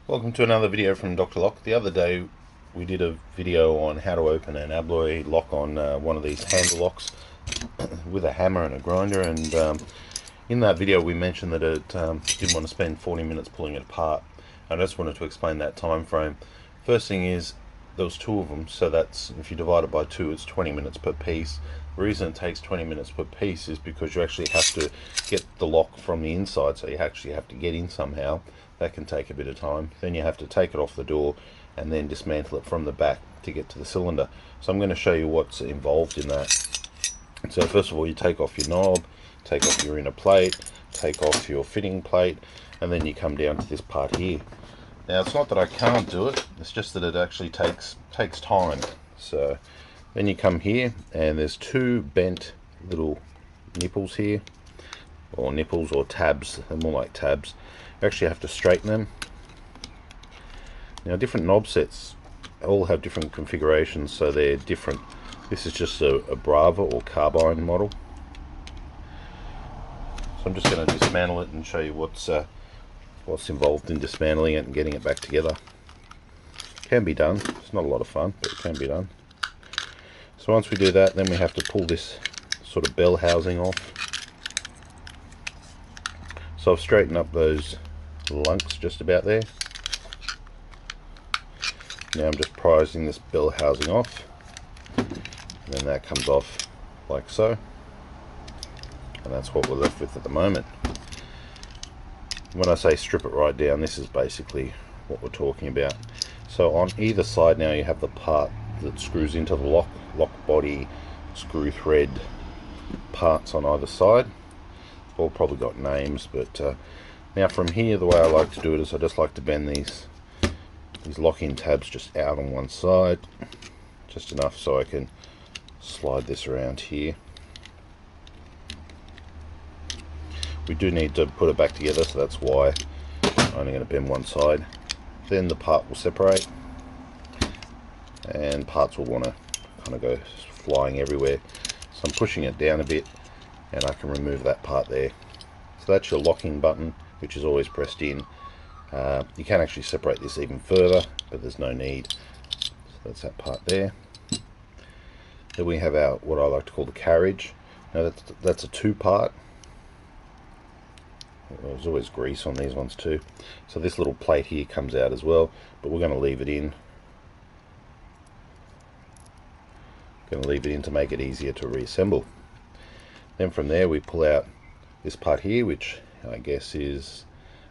Welcome to another video from Dr. Lock. The other day we did a video on how to open an Abloy lock on one of these handle locks with a hammer and a grinder, and in that video we mentioned that it didn't want to spend 40 minutes pulling it apart. I just wanted to explain that time frame. First thing is, there was two of them, so that's, if you divide it by two, it's 20 minutes per piece. The reason it takes 20 minutes per piece is because you actually have to get the lock from the inside, so you actually have to get in somehow. That can take a bit of time. Then you have to take it off the door and then dismantle it from the back to get to the cylinder. So I'm going to show you what's involved in that. So first of all, you take off your knob, take off your inner plate, take off your fitting plate, and then you come down to this part here. Now, it's not that I can't do it, it's just that it actually takes time. So then you come here, and there's two bent little nipples here, or nipples or tabs. They're more like tabs. You actually have to straighten them. Now, different knob sets all have different configurations, so they're different. This is just a Brava or carbine model. So I'm just going to dismantle it and show you what's involved in dismantling it and getting it back together. Can be done. It's not a lot of fun, but it can be done. So once we do that, then we have to pull this sort of bell housing off. So I've straightened up those lunks just about there. Now I'm just prising this bell housing off, and then that comes off like so, and that's what we're left with at the moment. When I say strip it right down, this is basically what we're talking about. So on either side now you have the part that screws into the lock body, screw thread parts on either side. All probably got names, but now from here, the way I like to do it is I just like to bend these lock-in tabs just out on one side, just enough so I can slide this around here. We do need to put it back together, so that's why I'm only going to bend one side. Then the part will separate, and parts will want to kind of go flying everywhere. So I'm pushing it down a bit, and I can remove that part there. So that's your locking button, which is always pressed in. You can actually separate this even further, but there's no need. So that's that part there. Then we have our, what I like to call the carriage. Now that's a two-part. There's always grease on these ones too. So this little plate here comes out as well, but we're going to leave it in. Going to leave it in to make it easier to reassemble. Then from there we pull out this part here, which I guess is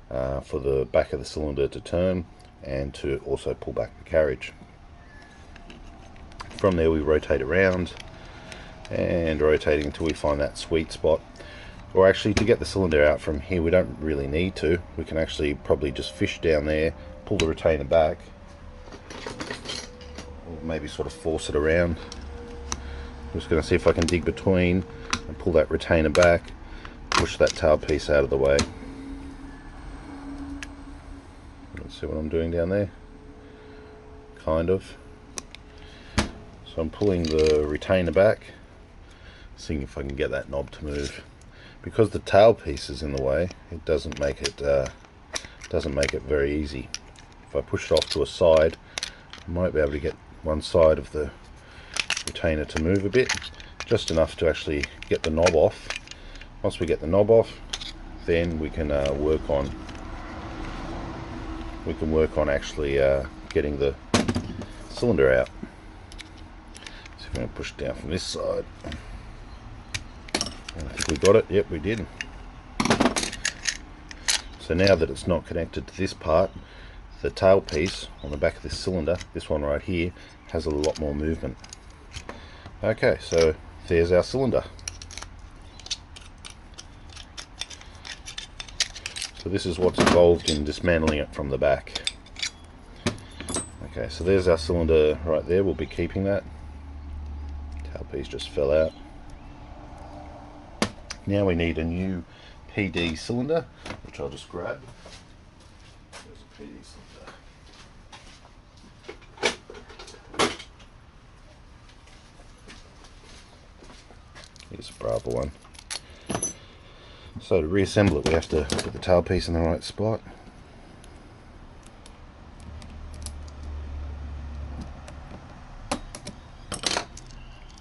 for the back of the cylinder to turn and to also pull back the carriage. From there we rotate around and rotating until we find that sweet spot. Or actually, to get the cylinder out from here, we don't really need to. We can actually probably just fish down there, pull the retainer back, or maybe sort of force it around. I'm just going to see if I can dig between and pull that retainer back, push that tail piece out of the way. Let's see what I'm doing down there. Kind of. So I'm pulling the retainer back, seeing if I can get that knob to move. Because the tail piece is in the way, it doesn't make it very easy. If I push it off to a side, I might be able to get one side of the retainer to move a bit, just enough to actually get the knob off. Once we get the knob off, then we can work on actually getting the cylinder out. So I'm going to push it down from this side. I think we got it. Yep, we did. So now that it's not connected to this part, the tail piece on the back of this cylinder, this one right here, has a lot more movement. Okay, so there's our cylinder. So this is what's involved in dismantling it from the back. Okay, so there's our cylinder right there. We'll be keeping that. Tail piece just fell out. Now we need a new PD cylinder, which I'll just grab. There's a PD cylinder. Here's a Brava one. So to reassemble it, we have to put the tail piece in the right spot.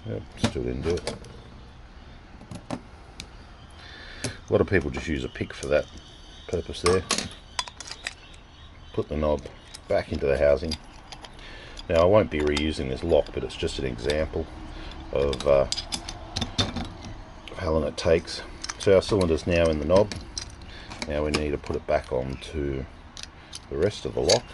Yep, still didn't do it. A lot of people just use a pick for that purpose there. Put the knob back into the housing. Now I won't be reusing this lock, but it's just an example of how long it takes. So our cylinder's now in the knob. Now we need to put it back onto the rest of the lock.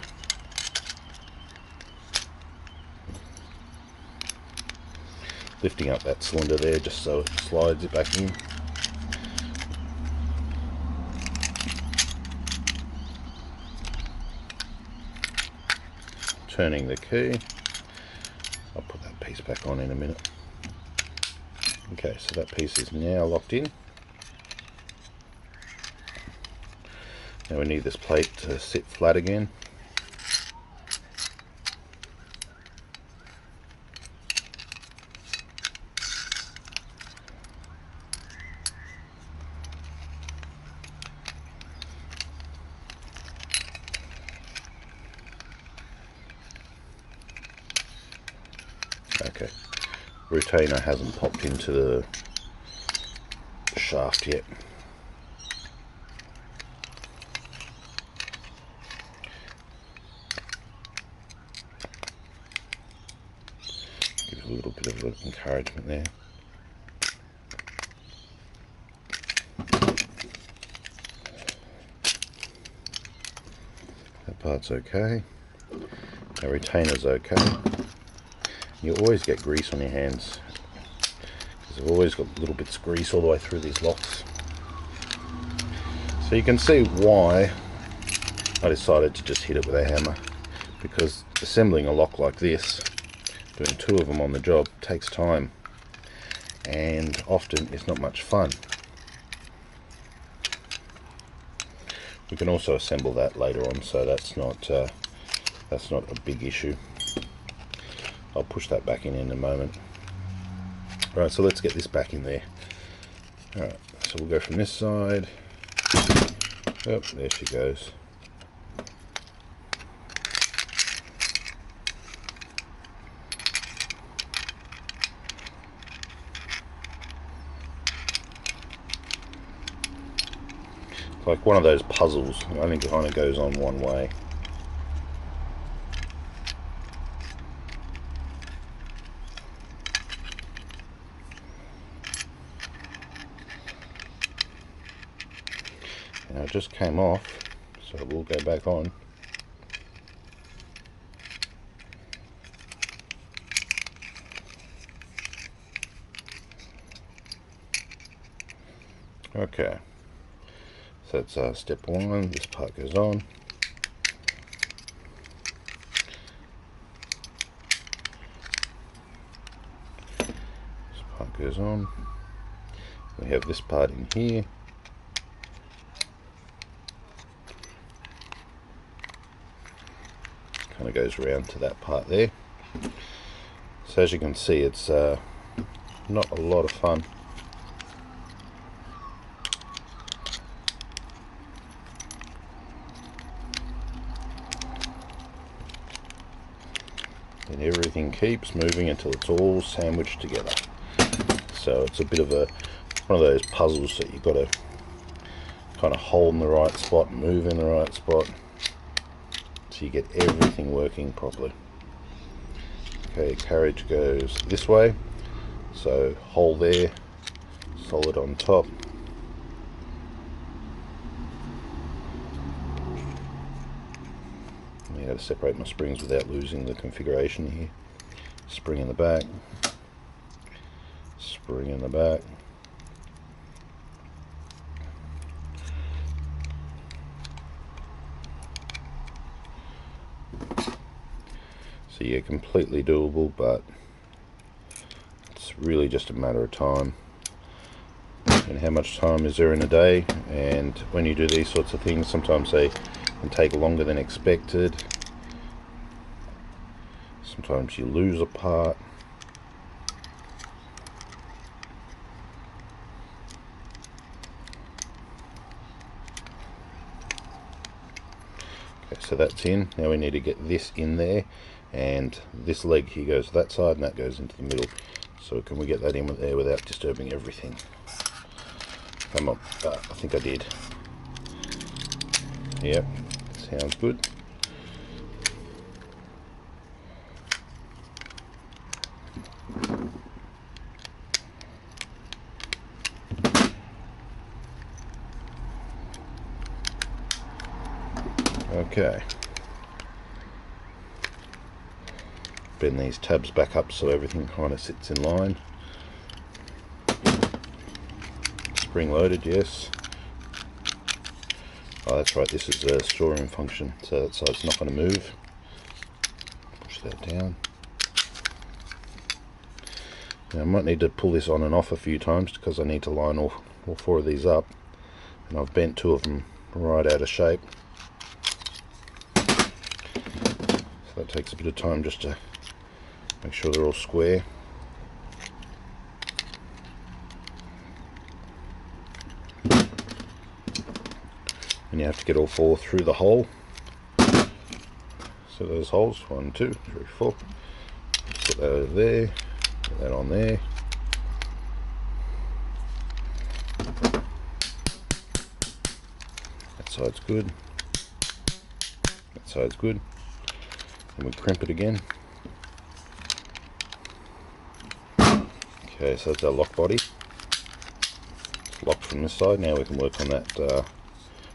Lifting up that cylinder there just so it slides it back in. Turning the key. I'll put that piece back on in a minute. Okay, so that piece is now locked in. Now we need this plate to sit flat again. Okay, retainer hasn't popped into the shaft yet. Give it a little bit of encouragement there. That part's okay. The retainer's okay. You always get grease on your hands, because I've always got little bits of grease all the way through these locks. So you can see why I decided to just hit it with a hammer, because assembling a lock like this, doing 2 of them on the job, takes time, and often it's not much fun. We can also assemble that later on, so that's not a big issue. I'll push that back in a moment. Right, so let's get this back in there. Alright, so we'll go from this side. Oh, there she goes. It's like one of those puzzles. I think it kind of goes on one way. Now it just came off, so it will go back on. Okay, so that's step 1. This part goes on. This part goes on. We have this part in here. Kind of goes around to that part there. So as you can see, it's not a lot of fun. And everything keeps moving until it's all sandwiched together. So it's a bit of one of those puzzles that you've got to kind of hold in the right spot, move in the right spot, so you get everything working properly. Okay, carriage goes this way, so hole there, solid on top. I got to separate my springs without losing the configuration here. Spring in the back, spring in the back. So yeah, completely doable, but it's really just a matter of time. And how much time is there in a day? And when you do these sorts of things, sometimes they can take longer than expected. Sometimes you lose a part. Okay, so that's in. Now we need to get this in there, and this leg here goes to that side and that goes into the middle. So can we get that in there without disturbing everything? Come on, I think I did. Yep, sounds good. Okay. Bend these tabs back up so everything kind of sits in line. Spring loaded, yes. Oh, that's right, this is a storeroom function, so that side's not going to move. Push that down. Now I might need to pull this on and off a few times because I need to line all 4 of these up, and I've bent 2 of them right out of shape. So that takes a bit of time just to make sure they're all square. And you have to get all 4 through the hole. So those holes, 1, 2, 3, 4. Put that over there, put that on there. That side's good. That side's good. And we crimp it again. Okay, so that's our lock body. It's locked from this side. Now we can work on that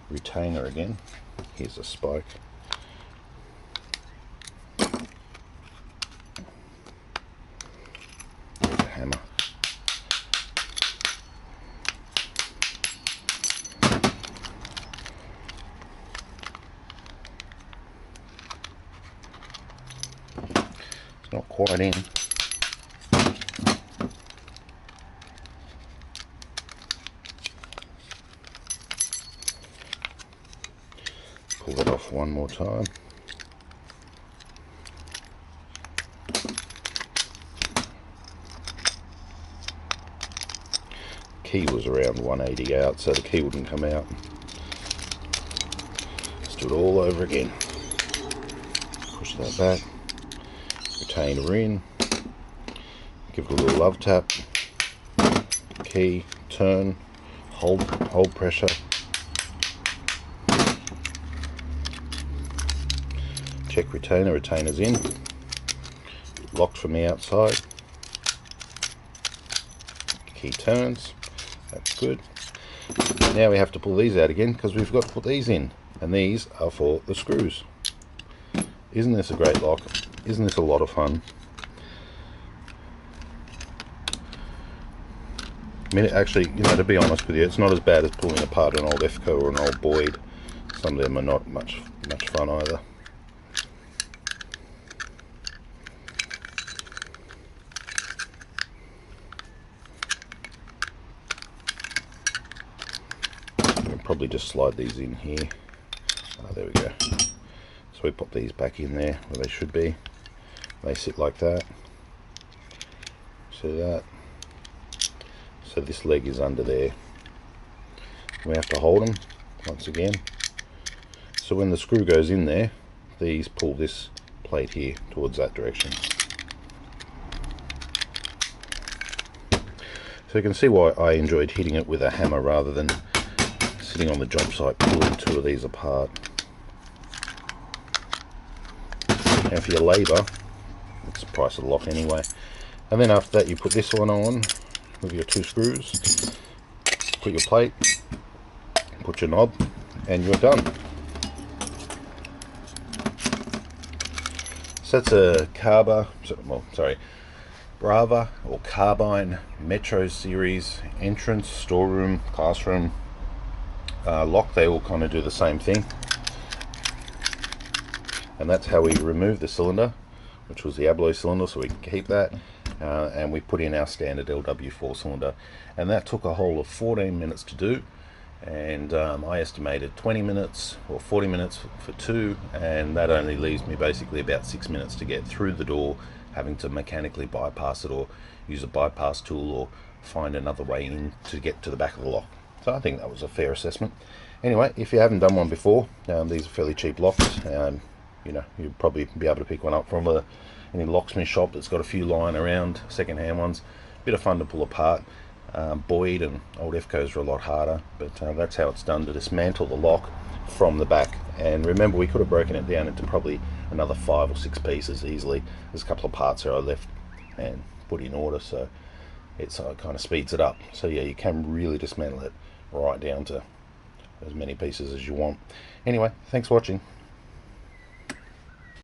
retainer again. Here's a spike. Here's a hammer. It's not quite in. Pull it off one more time. Key was around 180 out, so the key wouldn't come out. Let's do it all over again. Push that back. Retainer in. Give it a little love tap. Key, turn, hold pressure. Check retainer, retainer's in. Locked from the outside. Key turns. That's good. Now we have to pull these out again because we've got to put these in, and these are for the screws. Isn't this a great lock? Isn't this a lot of fun? I mean, actually, you know, to be honest with you, it's not as bad as pulling apart an old FCO or an old Boyd. Some of them are not much fun either. Probably just slide these in here. There we go. So we pop these back in there where they should be. They sit like that. See that? So this leg is under there. We have to hold them once again. So when the screw goes in there, these pull this plate here towards that direction. So you can see why I enjoyed hitting it with a hammer rather than sitting on the job site pulling 2 of these apart. Now for your labour, it's the price of the lock anyway. And then after that you put this one on with your 2 screws, put your plate, put your knob, and you're done. So that's a Brava or Carbine Metro Series entrance, storeroom, classroom lock. They all kind of do the same thing, and that's how we remove the cylinder, which was the Abloy cylinder, so we can keep that, and we put in our standard LW4 cylinder, and that took a whole of 14 minutes to do, and I estimated 20 minutes or 40 minutes for 2, and that only leaves me basically about 6 minutes to get through the door, having to mechanically bypass it or use a bypass tool or find another way in to get to the back of the lock. So I think that was a fair assessment. Anyway, if you haven't done one before, these are fairly cheap locks. You you know, you'd probably be able to pick one up from any locksmith shop that's got a few lying around, second-hand ones. Bit of fun to pull apart. Boyd and old Efcos are a lot harder, but that's how it's done to dismantle the lock from the back. And remember, we could have broken it down into probably another 5 or 6 pieces easily. There's a couple of parts there I left and put in order, so it kind of speeds it up. So yeah, you can really dismantle it right down to as many pieces as you want. Anyway, thanks for watching.